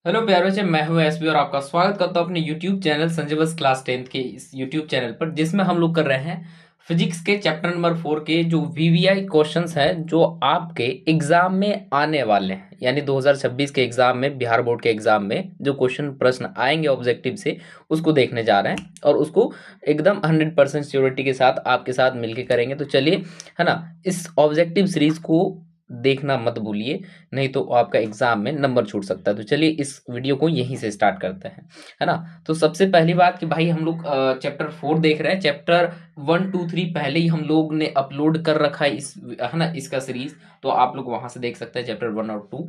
Hello प्यारे बच्चे, मैं हूं एसबी और आपका स्वागत करता हूं अपने यूट्यूब चैनल संजय बस क्लास 10 के इस यूट्यूब चैनल पर, जिसमें हम लोग कर रहे हैं फिजिक्स के चैप्टर नंबर 4 के जो वीवीआई क्वेश्चंस हैं जो आपके एग्जाम में आने वाले हैं। यानी 2026 के एग्जाम में, बिहार बोर्ड के एग्जाम में जो क्वेश्चन प्रश्न आएंगे ऑब्जेक्टिव से, उसको देखने जा रहे हैं और उसको एकदम 100% श्योरिटी के साथ आपके साथ मिलके करेंगे। तो चलिए, है ना, इस ऑब्जेक्टिव सीरीज को देखना मत भूलिए, नहीं तो आपका एग्जाम में नंबर छूट सकता है। तो चलिए इस वीडियो को यहीं से स्टार्ट करते हैं, है ना। तो सबसे पहली बात कि भाई हम लोग चैप्टर 4 देख रहे हैं। चैप्टर 1 2 3 पहले ही हम लोग ने अपलोड कर रखा है, इस, है ना, इसका सीरीज। तो आप लोग वहां से देख सकते हैं चैप्टर 1 और 2।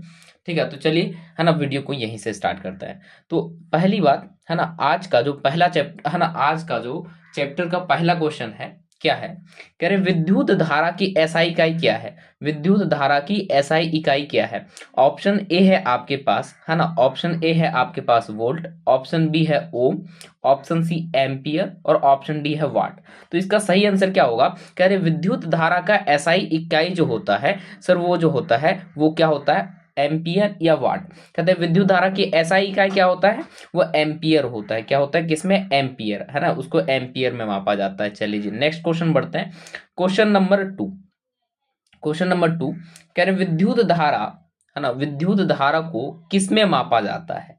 ठीक है, तो चलिए, है ना, वीडियो को यहीं से स्टार्ट करते हैं। तो पहली बात, है ना, आज का जो पहला चैप्टर, है ना, आज का जो चैप्टर का पहला क्वेश्चन है, क्या है? कह रहे विद्युत धारा की एसआई इकाई क्या है। विद्युत धारा की एसआई इकाई क्या है? ऑप्शन ए है आपके पास, है ना, ऑप्शन ए है आपके पास वोल्ट, ऑप्शन बी है ओम, ऑप्शन सी एम्पियर और ऑप्शन डी है वाट। तो इसका सही आंसर क्या होगा? कह रहे विद्युत धारा का एसआई इकाई जो होता है सर, वो जो होता है वो क्या होता है? एम्पियर या वाट। कहते हैं विद्युत धारा की एसआई इकाई क्या होता है? वो एम्पियर होता है। क्या होता है? किसमें? एम्पियर, है ना, उसको एम्पियर में मापा जाता है। चलिए जी, नेक्स्ट क्वेश्चन बढ़ते हैं। Question number 2। क्वेश्चन नंबर 2 कह रहे विद्युत धारा, है ना, विद्युत धारा को किसमें मापा जाता है?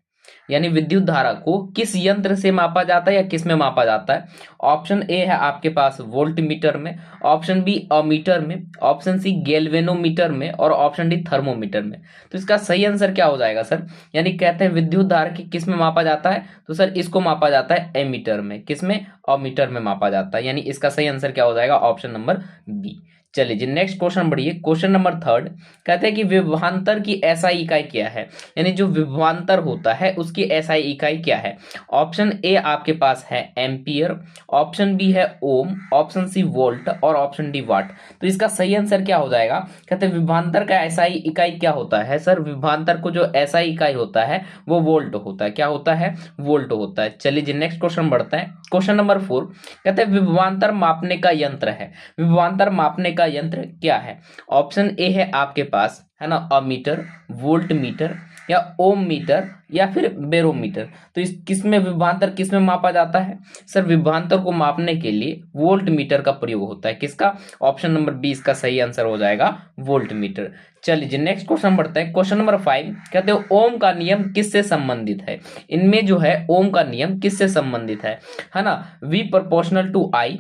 यानी विद्युत धारा को किस यंत्र से मापा जाता है या किस में मापा जाता है? ऑप्शन ए है आपके पास वोल्ट मीटर में, ऑप्शन बी अमीटर में, ऑप्शन सी गैल्वेनोमीटर में और ऑप्शन डी थर्मोमीटर में। तो इसका सही आंसर क्या हो जाएगा सर? यानी कहते हैं विद्युत धारा की किस में मापा जाता है, तो सर इसको मापा जाता है एमीटर में। किसमें? अमीटर में मापा जाता है। यानी इसका सही आंसर क्या हो जाएगा? Option number B. चलिए जी, नेक्स्ट क्वेश्चन बढ़िए। क्वेश्चन नंबर 3 कहते हैं कि विभवांतर की एसआई इकाई क्या है? यानी जो विभवांतर होता है उसकी एसआई इकाई क्या है? ऑप्शन ए आपके पास है एम्पियर, ऑप्शन बी है ओम, ऑप्शन सी वोल्ट और ऑप्शन डी वाट। तो इसका सही आंसर क्या हो जाएगा? कहते हैं विभवांतर का एसआई इकाई क्या होता है सर? विभवांतर को जो एसआई इकाई होता है वो वोल्ट होता है। क्या होता है? वोल्ट होता है। चलिए जी, नेक्स्ट क्वेश्चन बढ़ता है। क्वेश्चन नंबर 4 कहते हैं विभवांतर मापने का यंत्र है। विभवांतर मापने का यंत्र क्या है? ऑप्शन ए है आपके पास, है ना, अमीटर, वोल्ट मीटर या ओम मीटर या फिर बेरोमीटर। तो इस किसमें विभवांतर किसमें मापा जाता है? सर विभवांतर को मापने के लिए वोल्ट मीटर का प्रयोग होता है। किसका? ऑप्शन नंबर 20 का सही आंसर हो जाएगा वोल्ट मीटर। चलिए जी, नेक्स्ट क्वेश्चन बढ़ते हैं। क्वेश्चन नंबर 5 कहते हैं ओम का नियम किससे संबंधित है? इनमें जो है ओम का नियम किससे संबंधित है ना? V proportional to I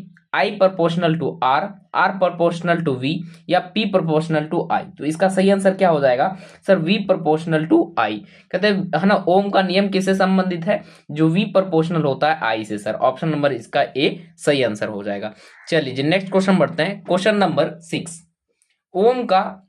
proportional to R proportional to V या पी प्रोपोर्शनल टू आई। तो इसका सही आंसर क्या हो जाएगा sir? V proportional to I. कहते हैं, है ना, ओम का नियम किससे संबंधित है? जो वी प्रोपोर्शनल होता है आई से। सर ऑप्शन नंबर इसका ए सही आंसर हो जाएगा। चलिए जी, नेक्स्ट क्वेश्चन बढ़ते हैं। क्वेश्चन नंबर 6 ओम का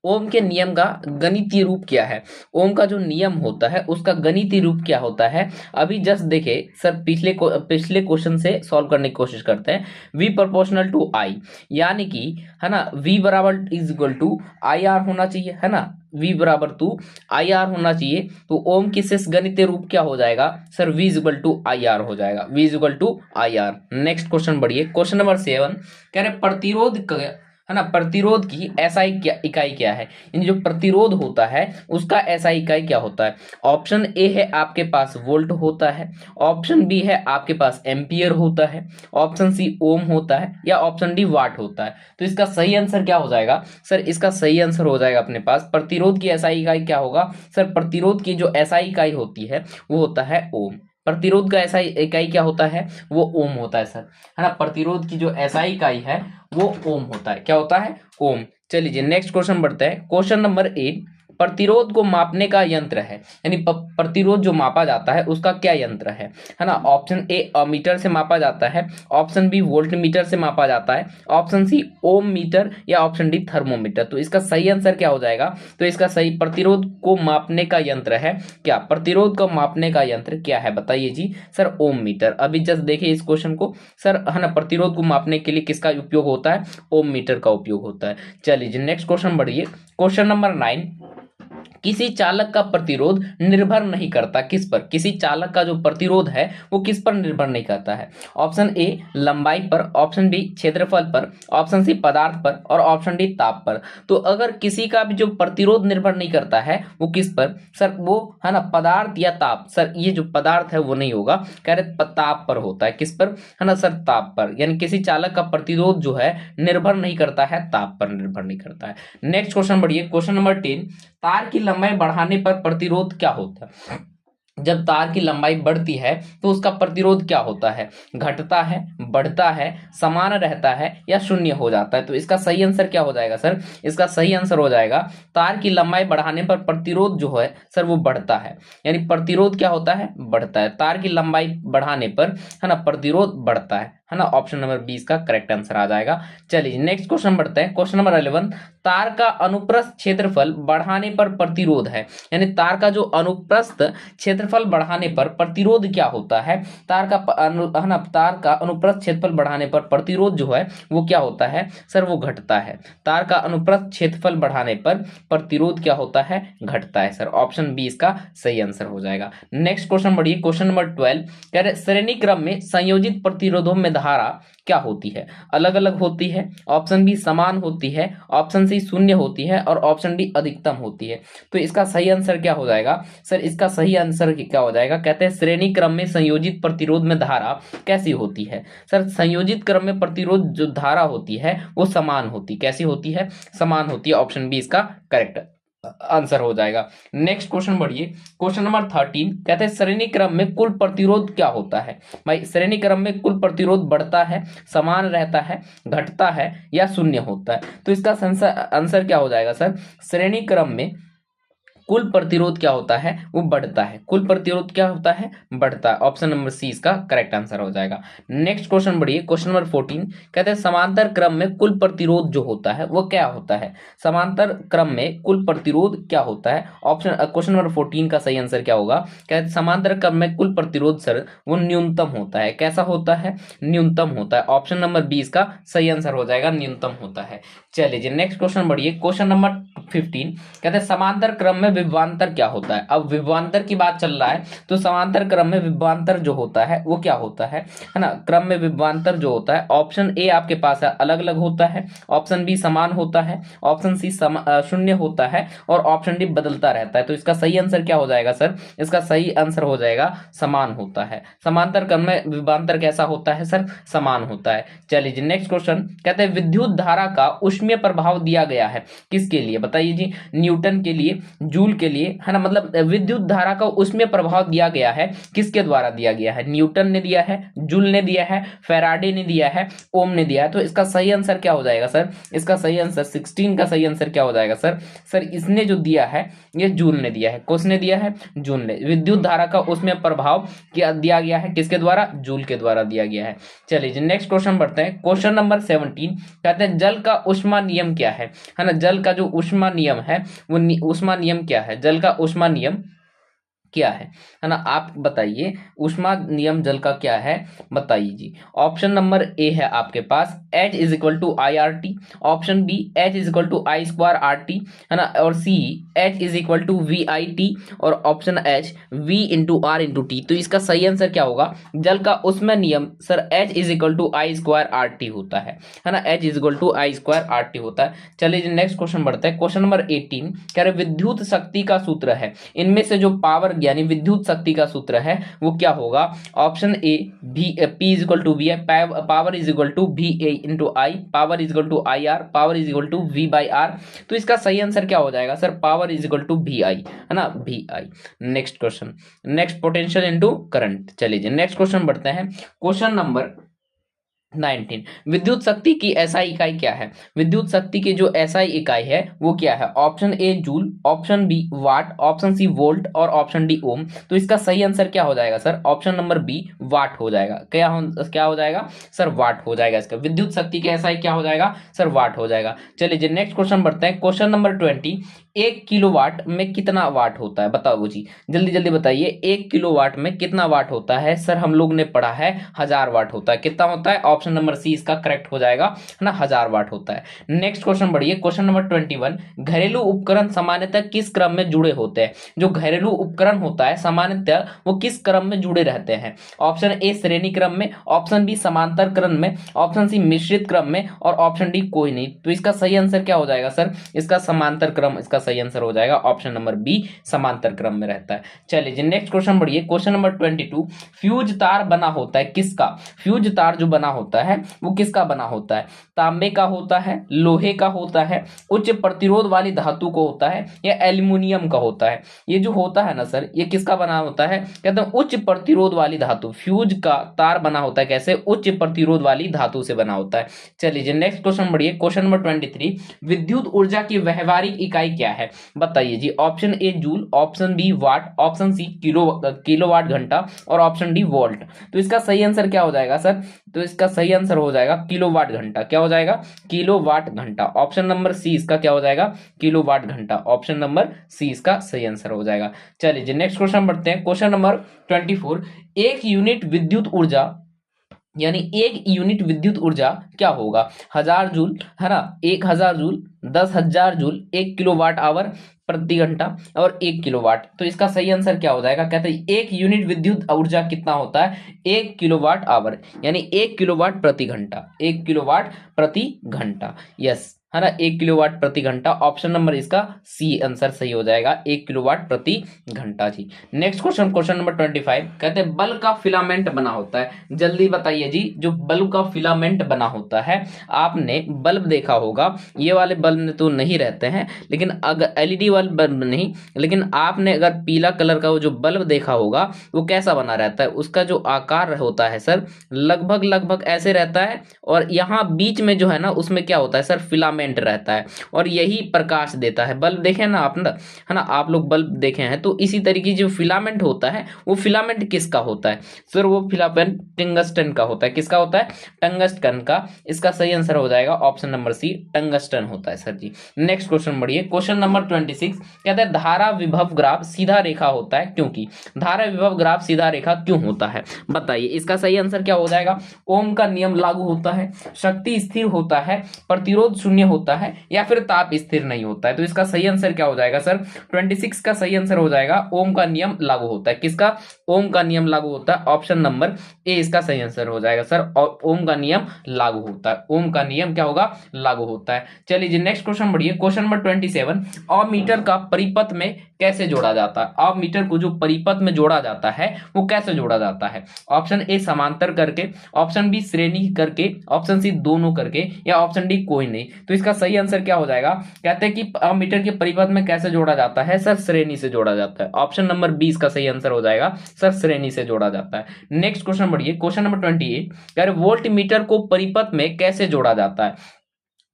ओम के नियम का गणितीय रूप क्या है? ओम का जो नियम होता है उसका गणितीय रूप क्या होता है? अभी जस्ट देखे सर, पिछले क्वेश्चन से सॉल्व करने की कोशिश करते हैं। v प्रोपोर्शनल टू आई, यानी कि, है ना, v बराबर is equal to I R होना चाहिए, है ना, v बराबर टू आई आर होना चाहिए। तो ओम की शेष गणितीय रूप क्या हो जाएगा sir? v is equal to I R हो जाएगा। v is equal to I R. Next question बढ़िए। क्वेश्चन नंबर 7 कह रहे प्रतिरोध, है ना, प्रतिरोध की एसआई इकाई क्या है? यानी जो प्रतिरोध होता है उसका एसआई इकाई क्या होता है? ऑप्शन ए है आपके पास वोल्ट होता है, ऑप्शन बी है आपके पास एम्पियर होता है, ऑप्शन सी ओम होता है या ऑप्शन डी वाट होता है। तो इसका सही आंसर क्या हो जाएगा सर? इसका सही आंसर हो जाएगा अपने पास प्रतिरोध की एसआई इकाई क्या होगा सर? प्रतिरोध की जो एसआई इकाई होती है वो होता है ओम। प्रतिरोध का एसआई इकाई क्या होता है? वो ओम होता है सर, है ना। प्रतिरोध की जो एसआई इकाई है वो ओम होता है। क्या होता है? ओम। चलिए जी, नेक्स्ट क्वेश्चन बढ़ते हैं। क्वेश्चन नंबर 8 प्रतिरोध को मापने का यंत्र है, यानी प्रतिरोध जो मापा जाता है उसका क्या यंत्र है ना? ऑप्शन ए अमीटर से मापा जाता है, ऑप्शन बी वोल्ट मीटर से मापा जाता है, ऑप्शन सी ओम मीटर या ऑप्शन डी थर्मोमीटर। तो इसका सही आंसर क्या हो जाएगा? तो इसका सही, प्रतिरोध को मापने का यंत्र है क्या? प्रतिरोध को मापने का यंत्र क्या है बताइए जी सर? ओम मीटर। अभी जस्ट देखिए इस क्वेश्चन को सर, है ना, प्रतिरोध को मापने के लिए किसका उपयोग होता है? ओम मीटर का उपयोग होता है। चलिए जी, नेक्स्ट क्वेश्चन बढ़िए। क्वेश्चन नंबर 9 किसी चालक का प्रतिरोध निर्भर नहीं करता किस पर, किसी चालक का जो प्रतिरोध है वो किस पर निर्भर नहीं करता है। ऑप्शन ए लंबाई पर, ऑप्शन बी क्षेत्रफल पर, ऑप्शन सी पदार्थ पर और ऑप्शन डी ताप पर। तो अगर किसी का भी जो प्रतिरोध निर्भर नहीं करता है वो किस पर सर, वो है ना पदार्थ या ताप। सर ये जो पदार्थ है वो नहीं होगा, कह रहे ताप पर होता है। किस पर है ना सर, ताप पर। यानी किसी चालक का प्रतिरोध जो है निर्भर नहीं करता है, ताप पर निर्भर नहीं करता है। नेक्स्ट क्वेश्चन बढ़िए, क्वेश्चन नंबर 10, तार की लंबाई बढ़ाने पर प्रतिरोध क्या होता है। जब तार की लंबाई बढ़ती है तो उसका प्रतिरोध क्या होता है, घटता है, बढ़ता है, समान रहता है या शून्य हो जाता है। तो इसका सही आंसर क्या हो जाएगा सर, इसका सही आंसर हो जाएगा तार की लंबाई बढ़ाने पर प्रतिरोध जो है सर वो बढ़ता है। यानी प्रतिरोध क्या होता है, बढ़ता है। तार की लंबाई बढ़ाने पर है ना प्रतिरोध बढ़ता है ना। ऑप्शन नंबर 20 का करेक्ट आंसर आ जाएगा। चलिए नेक्स्ट क्वेश्चन बढ़ते हैं, क्वेश्चन नंबर 11, तार का अनुप्रस्थ क्षेत्रफल बढ़ाने पर प्रतिरोध है। यानी तार का जो अनुप्रस्थ क्षेत्रफल बढ़ाने पर प्रतिरोध क्या होता है, तार का है ना, तार का अनुप्रस्थ क्षेत्रफल बढ़ाने पर प्रतिरोध जो है वो क्या होता है सर, वो घटता है। तार का अनुप्रस्थ क्षेत्रफल बढ़ाने पर प्रतिरोध क्या होता है, घटता है सर। ऑप्शन बी इसका सही आंसर हो जाएगा। नेक्स्ट क्वेश्चन बढ़िए, क्वेश्चन नंबर 12, कह रहे श्रेणी क्रम में संयोजित प्रतिरोधों में धारा क्या होती है, अलग अलग होती है, ऑप्शन बी समान होती है, ऑप्शन सी शून्य होती है और ऑप्शन डी अधिकतम होती है। तो इसका सही आंसर क्या हो जाएगा सर, इसका सही आंसर क्या हो जाएगा, कहते हैं श्रेणी क्रम में संयोजित प्रतिरोध में धारा कैसी होती है सर, संयोजित क्रम में प्रतिरोध जो धारा होती है वो समान होती, कैसी होती है, समान होती है। ऑप्शन बी इसका करेक्ट आंसर हो जाएगा। नेक्स्ट क्वेश्चन बढ़िए, क्वेश्चन नंबर 13, कहते हैं श्रेणी क्रम में कुल प्रतिरोध क्या होता है। भाई श्रेणी क्रम में कुल प्रतिरोध बढ़ता है, समान रहता है, घटता है या शून्य होता है। तो इसका आंसर क्या हो जाएगा सर, श्रेणी क्रम में कुल प्रतिरोध क्या होता है, वो बढ़ता है। कुल प्रतिरोध क्या होता है, बढ़ता है। ऑप्शन नंबर सी इसका करेक्ट आंसर हो जाएगा। नेक्स्ट क्वेश्चन बढ़िए, क्वेश्चन नंबर 14, कहते हैं समांतर क्रम में कुल प्रतिरोध जो होता है वो क्या होता है, समांतर क्रम में कुल प्रतिरोध क्या होता है। ऑप्शन क्वेश्चन नंबर 14 का सही आंसर क्या होगा, कहते हैं समांतर क्रम में कुल प्रतिरोध सर वो न्यूनतम होता है। कैसा होता है, न्यूनतम होता है। ऑप्शन नंबर 20 का सही आंसर हो जाएगा, न्यूनतम होता है। चलिए जी नेक्स्ट क्वेश्चन बढ़िए, क्वेश्चन नंबर 15, कहते हैं समांतर क्रम में विभवांतर क्या होता है। अब विभवांतर की बात चल रहा है तो समांतर क्रम में विभवांतर जो होता है वो क्या होता है ना, क्रम में विभवांतर जो होता है, ऑप्शन ए आपके पास है अलग अलग होता है, ऑप्शन बी समान होता है, ऑप्शन सी शून्य होता है और ऑप्शन डी बदलता रहता है। तो इसका सही आंसर क्या हो जाएगा सर, इसका सही आंसर हो जाएगा समान होता है। समांतर क्रम में विभवांतर कैसा होता है सर, समान होता है। चलिए जी नेक्स्ट क्वेश्चन, कहते हैं विद्युत धारा का ऊष्मीय प्रभाव दिया गया है किसके लिए, बताइए जी, न्यूटन के लिए, जूल के लिए, है ना। मतलब विद्युत धारा का उसमें प्रभाव दिया गया है, किसके द्वारा दिया गया है, न्यूटन ने दिया है, जूल ने दिया है, फैराडे ने दिया है, ओम ने दिया है। तो इसका सही आंसर क्या हो जाएगा सर, इसका सही आंसर 16 का सही आंसर क्या हो जाएगा सर, सर इसने जो दिया है ये जूल ने दिया है। किसने दिया है, जूल ने। विद्युत धारा का उसमें प्रभाव क्या दिया गया है, किसके द्वारा, जूल के द्वारा दिया गया है। चलिए नेक्स्ट क्वेश्चन बढ़ते हैं, क्वेश्चन नंबर 17, कहते हैं जल का ऊष्मा नियम क्या है ना। जल का जो ऊष्मा नियम है वो ऊष्मा नियम क्या है, जल का ऊष्मा नियम क्या है ना, आप बताइए ऊष्मा नियम जल का क्या है, बताइए जी। ऑप्शन नंबर ए है आपके पास H is equal to I R T, option B H is equal to I square R T, है ना, और C H is equal to V I T और option H V into R into T. तो इसका सही answer क्या होगा, जल का ऊष्मा नियम sir H is equal to I square R T होता है ना, H is equal to I square R T होता है। चलिए नेक्स्ट क्वेश्चन बढ़ते हैं, क्वेश्चन नंबर 18, कह रहे विद्युत शक्ति का सूत्र है, इनमें से जो पावर यानी विद्युत शक्ति का सूत्र है वो क्या होगा। Option A P is equal to V, power is equal to V A into I, power is equal to I R, power is equal to V by R. तो इसका सही आंसर क्या हो जाएगा sir, power is equal to V I, है ना, V I. Next question, next potential into current. चलिए next question बढ़ते हैं, क्वेश्चन नंबर 19, विद्युत शक्ति की एसआई इकाई क्या है। विद्युत शक्ति की जो एसआई इकाई है वो क्या है। Option A joule, option B watt, option C volt और ऑप्शन डी ओम। तो इसका सही आंसर क्या हो जाएगा sir, option number B watt हो जाएगा। क्या हो जाएगा सर, वाट हो जाएगा। इसका विद्युत शक्ति की एसआई क्या हो जाएगा सर, वाट हो जाएगा। चलिए नेक्स्ट क्वेश्चन बढ़ते हैं, क्वेश्चन नंबर 20, 1 किलोवाट में कितना वाट होता है, बताओ जी, जल्दी जल्दी बताइए। 1 किलोवाट में कितना वाट होता है? सर हम लोग ने पढ़ा है 1000 वाट होता है। कितना होता है? ऑप्शन नंबर सी इसका करेक्ट हो जाएगा, है ना, 1000 वाट होता है। नेक्स्ट क्वेश्चन बढ़िए, क्वेश्चन नंबर 21। घरेलू उपकरण सामान्यतः किस क्रम में जुड़े होते हैं? जो घरेलू उपकरण होता है सामान्यतः वो किस क्रम में जुड़े रहते हैं? ऑप्शन ए श्रेणी क्रम में, ऑप्शन बी समांतर क्रम में, ऑप्शन सी मिश्रित क्रम में, और ऑप्शन डी कोई नहीं। तो इसका सही आंसर क्या हो जाएगा सर? इसका समांतर क्रम इसका सही आंसर हो जाएगा, ऑप्शन नंबर बी समांतर क्रम में रहता है। चलिए जी नेक्स्ट क्वेश्चन बढ़िए, क्वेश्चन नंबर 22। फ्यूज तार बना होता है किसका? फ्यूज तार जो बना होता है वो किसका बना होता है? तांबे का होता है, लोहे का होता है, उच्च प्रतिरोध वाली धातु को होता है, या एल्यूमिनियम का होता है? ये जो होता है ना सर, ये किसका बना होता है? कहते हैं उच्च प्रतिरोध वाली धातु। फ्यूज का तार बना होता है कैसे? उच्च प्रतिरोध वाली धातु से बना होता है। चलिए जी नेक्स्ट क्वेश्चन बढ़िए, क्वेश्चन नंबर 23। विद्युत ऊर्जा की व्यवहारिक इकाई क्या है? बताइए जी। Option A joule, option B watt, option C kilowatt घंटा, और ऑप्शन डी वोल्ट। तो इसका सही आंसर क्या हो जाएगा सर? तो इसका सही आंसर हो जाएगा किलोवाट घंटा। क्या हो जाएगा? किलोवाट घंटा। ऑप्शन नंबर सी इसका क्या हो जाएगा? किलोवाट घंटा। ऑप्शन नंबर सी इसका सही आंसर हो जाएगा। चलिए जी नेक्स्ट क्वेश्चन बढ़ते हैं, क्वेश्चन नंबर 24। एक यूनिट विद्युत ऊर्जा यानी 1 यूनिट विद्युत ऊर्जा क्या होगा? 1000 जूल, है ना, 1000 जूल, 10,000 जूल, 1 किलोवाट आवर प्रति घंटा, और 1 किलोवाट। तो इसका सही आंसर क्या हो जाएगा? कहते हैं 1 यूनिट विद्युत ऊर्जा कितना होता है? 1 किलोवाट आवर, यानी 1 किलोवाट प्रति घंटा, 1 किलोवाट प्रति घंटा। यस, है ना, 1 किलोवाट प्रति घंटा। ऑप्शन नंबर इसका सी आंसर सही हो जाएगा, 1 किलोवाट प्रति घंटा जी। Next question, question number 25। कहते हैं बल्ब का फिलामेंट बना होता है। जल्दी बताइए जी, जो बल्ब का फिलामेंट बना होता है, आपने बल्ब देखा होगा, ये वाले बल्ब तो नहीं रहते हैं, लेकिन अगर एलईडी वाले बल्ब नहीं, लेकिन आपने अगर पीला कलर का वो जो बल्ब देखा होगा वो कैसा बना रहता है? उसका जो आकार होता है सर, लगभग लगभग ऐसे रहता है, और यहाँ बीच में जो है ना उसमें क्या होता है सर? फिलामेंट रहता है, और यही प्रकाश देता है। बल्ब देखे ना आप, है ना, आप लोग बल्ब देखे हैं, तो इसी तरीके जो फिलामेंट होता है वो फिलामेंट किसका होता है सर? वो फिलामेंट टंगस्टन का होता है। किसका होता है? टंगस्टन का। इसका सही आंसर हो जाएगा ऑप्शन नंबर सी, टंगस्टन होता है सर जी। नेक्स्ट क्वेश्चन बढ़िए, क्वेश्चन नंबर 26। कहते हैं धारा विभव ग्राफ सीधा रेखा होता है क्योंकि? धारा विभव ग्राफ सीधा रेखा क्यों होता है? बताइए। इसका सही आंसर क्या हो जाएगा? ओम का नियम लागू होता है, शक्ति स्थिर होता है, प्रतिरोध शून्य होता है, या फिर ताप स्थिर नहीं होता है। तो इसका सही आंसर क्या हो जाएगा सर? 26 का सही आंसर हो जाएगा ओम का नियम लागू होता है। किसका? ओम का नियम लागू होता है। ऑप्शन नंबर ए इसका सही आंसर हो जाएगा सर, और ओम का नियम लागू होता है। ओम का नियम क्या होगा? लागू होता है। चलिए जी नेक्स्ट क्वेश्चन बढ़िए, क्वेश्चन नंबर 27। अमीटर का परिपथ में कैसे जोड़ा जाता है? अमीटर को जो परिपथ में जोड़ा जाता है वो कैसे जोड़ा जाता है? ऑप्शन ए समांतर करके, ऑप्शन बी श्रेणी करके, ऑप्शन सी दोनों करके, या ऑप्शन डी कोई नहीं। तो इसका सही आंसर क्या हो जाएगा? कहते हैं कि अमीटर के परिपथ में कैसे जोड़ा जाता है सर? श्रेणी से जोड़ा जाता है। ऑप्शन नंबर बी इसका सही आंसर हो जाएगा सर, श्रेणी से जोड़ा जाता है। नेक्स्ट क्वेश्चन बढ़िए, क्वेश्चन नंबर 28। कह रहे वोल्ट मीटर को परिपथ में कैसे जोड़ा जाता है?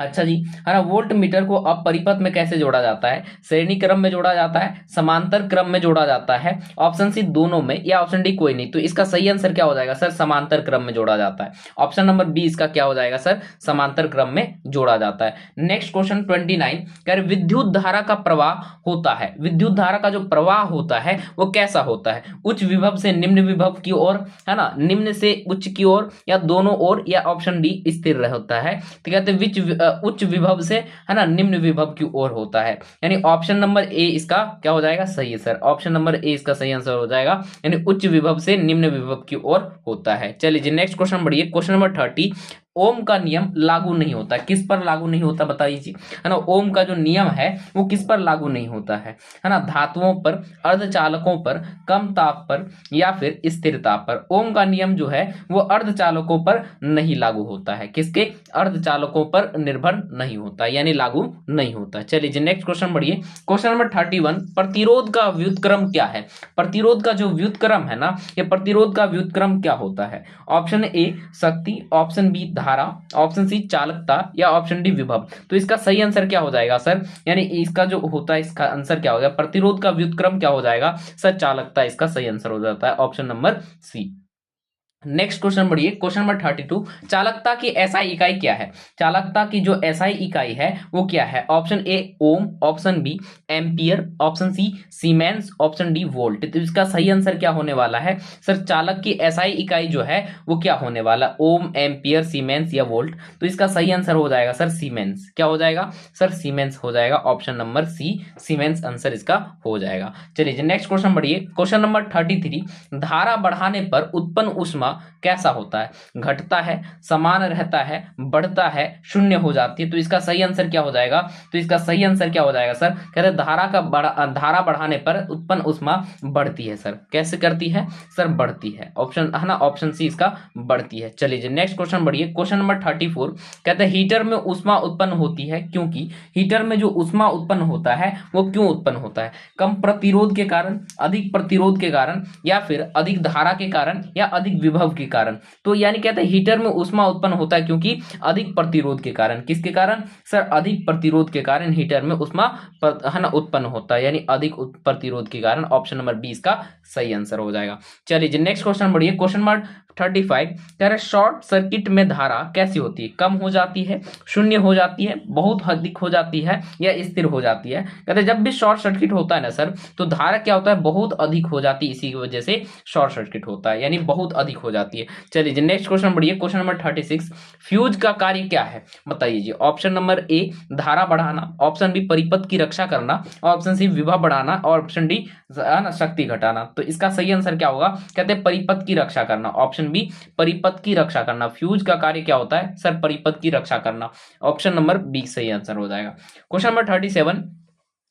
अच्छा जी, है ना, वोल्ट मीटर को अब परिपथ में कैसे जोड़ा जाता है? श्रेणी क्रम में जोड़ा जाता है, समांतर क्रम में जोड़ा जाता है, ऑप्शन सी दोनों में, या ऑप्शन डी कोई नहीं। तो इसका सही आंसर क्या हो जाएगा सर? समांतर क्रम में जोड़ा जाता है। ऑप्शन नंबर बी इसका क्या हो जाएगा सर? समांतर क्रम में जोड़ा जाता है। Next question 29। कह रहे विद्युत धारा का प्रवाह होता है, विद्युत धारा का जो प्रवाह होता है वो कैसा होता है? उच्च विभव से निम्न विभव की ओर, है ना, निम्न से उच्च की ओर, या दोनों ओर, या ऑप्शन डी स्थिर रहता है। तो कहते हैं उच्च विभव से, है ना, निम्न विभव की ओर होता है। यानी ऑप्शन नंबर ए इसका क्या हो जाएगा? सही है सर, ऑप्शन नंबर ए इसका सही आंसर हो जाएगा, यानी उच्च विभव से निम्न विभव की ओर होता है। चलिए जी नेक्स्ट क्वेश्चन बढ़िए, क्वेश्चन नंबर 30। ओम का नियम लागू नहीं होता, किस पर लागू नहीं होता बताइए जी, है ना। ओम का जो नियम है वो किस पर लागू नहीं होता है ना? धातुओं पर, अर्धचालकों पर, कम ताप पर, या फिर स्थिर ताप पर। ओम का नियम जो है वो अर्धचालकों पर नहीं लागू होता है। किसके? अर्धचालकों पर निर्भर नहीं होता, यानी लागू नहीं होता। चलिए जी नेक्स्ट क्वेश्चन बढ़िए, क्वेश्चन नंबर 31। प्रतिरोध का व्युत्क्रम क्या है? प्रतिरोध का जो व्युत्क्रम है ना, ये प्रतिरोध का व्युत्क्रम क्या होता है? ऑप्शन ए शक्ति, ऑप्शन बी धारा, ऑप्शन सी चालकता, या ऑप्शन डी विभव। तो इसका सही आंसर क्या हो जाएगा सर? यानी इसका जो होता है इसका आंसर क्या हो जाएगा? प्रतिरोध का व्युत्क्रम क्या हो जाएगा सर? चालकता इसका सही आंसर हो जाता है, option number C. Next question बढ़िए, क्वेश्चन नंबर 32, चालकता की एसआई इकाई क्या है? चालकता की जो एसआई इकाई है वो क्या है? Option A ohm, option B ampere, option C siemens, option D volt. तो इसका सही आंसर क्या होने वाला है सर? चालक की एसआई इकाई जो है वो क्या होने वाला? ओम, एम्पियर, सीमेंस या वोल्ट? तो इसका सही आंसर हो जाएगा सर सीमेंस। क्या हो जाएगा सर? सीमेंस हो जाएगा, option number C siemens answer इसका हो जाएगा। चलिए नेक्स्ट क्वेश्चन बढ़िए, क्वेश्चन नंबर 33, धारा बढ़ाने पर उत्पन्न ऊष्मा कैसा होता है? घटता है, समान रहता है, बढ़ता है, शून्य हो जाती है? तो इसका सही आंसर क्या हो जाएगा? तो इसका सही आंसर क्या हो जाएगा सर? कहते हैं धारा बढ़ाने पर उत्पन्न ऊष्मा बढ़ती है सर। कैसे करती है सर? बढ़ती है, ऑप्शन है ना, ऑप्शन सी इसका बढ़ती है। चलिए नेक्स्ट क्वेश्चन बढ़िए, क्वेश्चन नंबर 34, कहते हैं हीटर में ऊष्मा उत्पन्न होती है क्योंकि हीटर में जो ऊष्मा उत्पन्न होता है वो क्यों उत्पन्न होता है? कम प्रतिरोध के कारण, अधिक प्रतिरोध के कारण, या फिर अधिक धारा के कारण, या अधिक विभव के कारण? तो यानी कहते हैं हीटर में ऊष्मा उत्पन्न होता है क्योंकि अधिक प्रतिरोध के कारण। किसके कारण सर? अधिक प्रतिरोध के कारण हीटर में ऊष्मा है ना उत्पन्न होता है, यानी अधिक प्रतिरोध के कारण। ऑप्शन नंबर 20 का सही आंसर हो जाएगा। चलिए नेक्स्ट क्वेश्चन बढ़िए, क्वेश्चन नंबर 35, कह रहे शॉर्ट सर्किट में धारा कैसी होती है? कम हो जाती है, शून्य हो जाती है, बहुत अधिक हो जाती है, या स्थिर हो जाती है? कहते हैं जब भी शॉर्ट सर्किट होता है ना सर, तो धारा क्या होता है? बहुत अधिक हो जाती है, इसी की वजह से शॉर्ट सर्किट होता है, यानी बहुत अधिक हो जाती है। चलिए नेक्स्ट क्वेश्चन बढ़िए, क्वेश्चन नंबर 36, फ्यूज का कार्य क्या है? बताइए जी। ऑप्शन नंबर ए धारा बढ़ाना, ऑप्शन बी परिपथ की रक्षा करना, ऑप्शन सी विभव बढ़ाना, और ऑप्शन डी शक्ति घटाना। तो इसका सही आंसर क्या होगा? कहते हैं परिपथ की रक्षा करना, ऑप्शन बी परिपथ की रक्षा करना। फ्यूज का कार्य क्या होता है सर? परिपथ की रक्षा करना, ऑप्शन नंबर बी सही आंसर हो जाएगा। क्वेश्चन नंबर 37,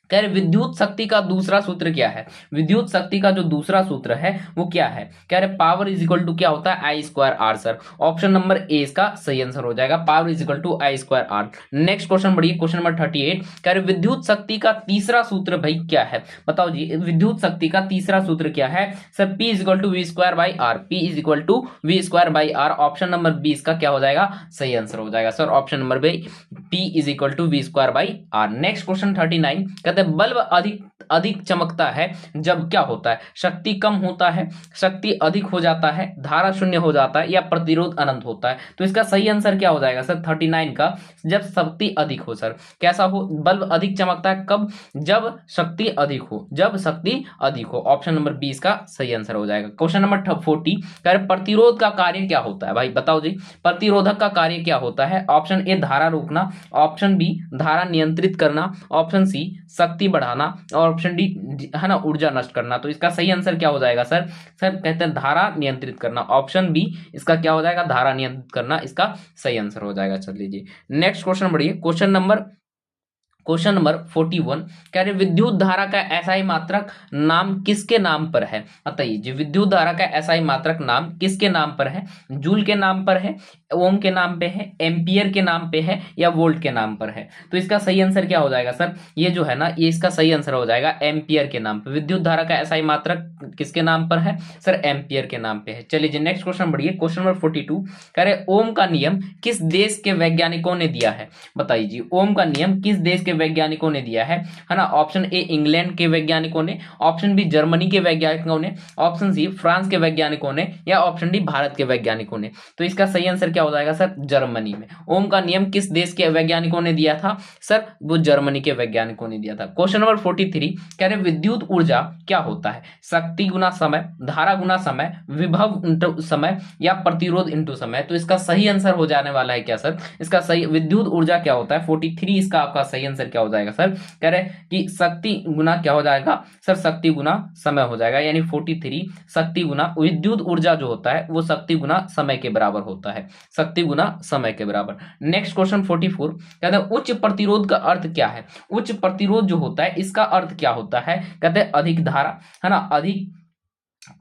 कह रहे विद्युत शक्ति का दूसरा सूत्र क्या है? विद्युत शक्ति का जो दूसरा सूत्र है वो क्या है? कह रहे पावर इज इक्वल टू क्या होता है? I square R sir. Option number A इसका सही आंसर हो जाएगा, power is equal to I square R. Next question बढ़िए, क्वेश्चन नंबर 38, कह रहे विद्युत शक्ति का तीसरा सूत्र भाई क्या है? बताओ जी, विद्युत शक्ति का तीसरा सूत्र क्या है sir? P is equal to V square by R, P is equal to V square by R. Option number 20 का क्या हो जाएगा? सही आंसर हो जाएगा sir, option number B P is equal to V square by R. Next question 39, कहते हैं bulb अधिक अधिक चमकता है जब क्या होता है? शक्ति कम होता है, शक्ति अधिक हो जाता है, धारा शून्य हो जाता है, या प्रतिरोध अनंत होता है? तो इसका सही आंसर क्या हो जाएगा सर? 39 का, जब शक्ति अधिक हो सर। कैसा हो? बल्ब अधिक चमकता है कब? जब शक्ति अधिक हो, जब शक्ति अधिक हो। ऑप्शन नंबर 20 का सही आंसर हो जाएगा। क्वेश्चन नंबर 40, कह रहे प्रतिरोध का कार्य क्या होता है? भाई बताओ जी, प्रतिरोधक का कार्य क्या होता है? ऑप्शन ए धारा रोकना, ऑप्शन बी धारा नियंत्रित करना, ऑप्शन सी शक्ति बढ़ाना, और ऑप्शन डी है ना ऊर्जा नष्ट करना। तो इसका सही आंसर क्या हो जाएगा सर? सर कहते हैं धारा नियंत्रित करना, ऑप्शन बी इसका क्या हो जाएगा? धारा नियंत्रित करना इसका सही आंसर हो जाएगा। चल लीजिए नेक्स्ट क्वेश्चन बढ़िए, क्वेश्चन नंबर 41, कह रहे विद्युत धारा का एसआई मात्रक नाम किसके नाम पर है? बताइए जी, विद्युत धारा का एसआई मात्रक नाम किसके नाम पर है? जूल के नाम पर है, ओम के नाम पे है, एम्पियर के नाम पे है, या वोल्ट के नाम पर है? तो इसका सही आंसर क्या हो जाएगा सर? ये जो है ना, ये इसका सही आंसर हो जाएगा एम्पियर के नाम पे। विद्युत धारा का एसआई मात्रक किसके नाम पर है सर? एम्पियर के नाम पे है। चलिए जी नेक्स्ट क्वेश्चन बढ़िए, क्वेश्चन नंबर 42, कह रहे ओम का नियम किस देश के वैज्ञानिकों ने दिया है? बताइए जी, ओम का नियम किस देश के वैज्ञानिकों ने दिया है ना? ऑप्शन ए इंग्लैंड के वैज्ञानिकों ने, ऑप्शन बी जर्मनी के वैज्ञानिकों ने, ऑप्शन सी फ्रांस के वैज्ञानिकों ने, या ऑप्शन डी भारत के वैज्ञानिकों ने? तो इसका सही आंसर क्या हो जाएगा सर? जर्मनी में। ओम का नियम किस देश के वैज्ञानिकों ने दिया था सर? वो जर्मनी के वैज्ञानिकों ने दिया था। क्वेश्चन नंबर 43, कह रहे विद्युत ऊर्जा क्या होता है? शक्ति गुना समय, धारा गुना समय, विभव इंटू समय, या प्रतिरोध इंटू समय? तो इसका सही आंसर हो जाने वाला है क्या सर? इसका सही विद्युत ऊर्जा क्या होता है? 43 इसका आपका सही आंसर क्या हो जाएगा सर? कह रहे कि शक्ति गुना क्या हो जाएगा सर? शक्ति गुना समय हो जाएगा, यानी 43 शक्ति गुना विद्युत ऊर्जा जो होता है वो शक्ति गुना समय के बराबर होता है, शक्ति गुना समय के बराबर। नेक्स्ट क्वेश्चन 44, कहते हैं उच्च प्रतिरोध का अर्थ क्या है? उच्च प्रतिरोध जो होता है इसका अर्थ क्या होता है? कहते हैं अधिक धारा, है ना, अधिक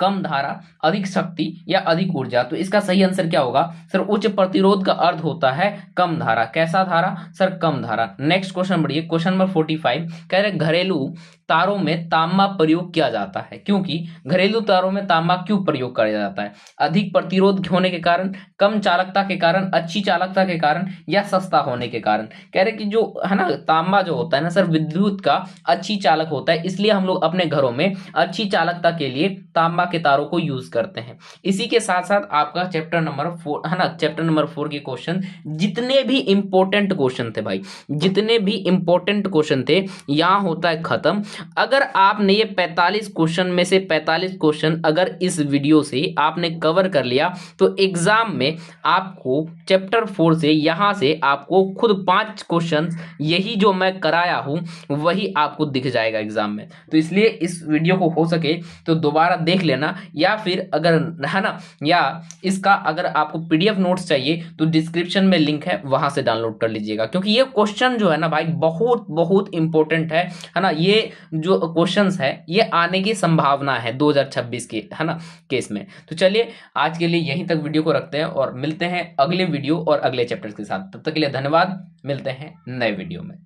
कम धारा, अधिक शक्ति, या अधिक ऊर्जा? तो इसका सही आंसर क्या होगा सर? उच्च प्रतिरोध का अर्थ होता है कम धारा। कैसा धारा सर? कम धारा। नेक्स्ट क्वेश्चन बढ़िए, क्वेश्चन नंबर 45, कह रहे घरेलू तारों में तांबा प्रयोग किया जाता है? क्योंकि घरेलू तारों में तांबा क्यों प्रयोग किया जाता है? अधिक प्रतिरोध होने के कारण, कम चालकता के कारण, अच्छी चालकता के कारण, या सस्ता होने के कारण? कह रहे कि जो है ना तांबा जो होता है ना सर, विद्युत का अच्छी चालक होता है, इसलिए हम लोग अपने घरों में अच्छी चालकता के लिए तांबा के तारों को यूज करते हैं। इसी के साथ साथ आपका चैप्टर नंबर 4 है ना, चैप्टर नंबर 4 के क्वेश्चन, जितने भी इंपॉर्टेंट क्वेश्चन थे भाई, जितने भी इंपॉर्टेंट क्वेश्चन थे यहां होता है खत्म। अगर आपने ये 45 क्वेश्चन में से 45 क्वेश्चन अगर इस वीडियो से आपने कवर कर लिया तो एग्जाम में आपको चैप्टर 4 से यहां से आपको खुद 5 क्वेश्चन यही जो मैं कराया हूं वही आपको दिख जाएगा एग्जाम में। तो इसलिए इस वीडियो को हो सके तो दोबारा देख लेना, या फिर अगर है ना, या इसका अगर आपको पीडीएफ नोट्स चाहिए तो डिस्क्रिप्शन में लिंक है, वहां से डाउनलोड कर लीजिएगा। क्योंकि ये क्वेश्चन जो है ना भाई बहुत बहुत इंपॉर्टेंट है ना। ये जो क्वेश्चंस है ये आने की संभावना है 2026 के है ना केस में। तो चलिए आज के लिए यहीं तक वीडियो को रखते हैं और मिलते हैं अगले वीडियो और अगले चैप्टर के साथ। तब तक के लिए धन्यवाद, मिलते हैं नए वीडियो में।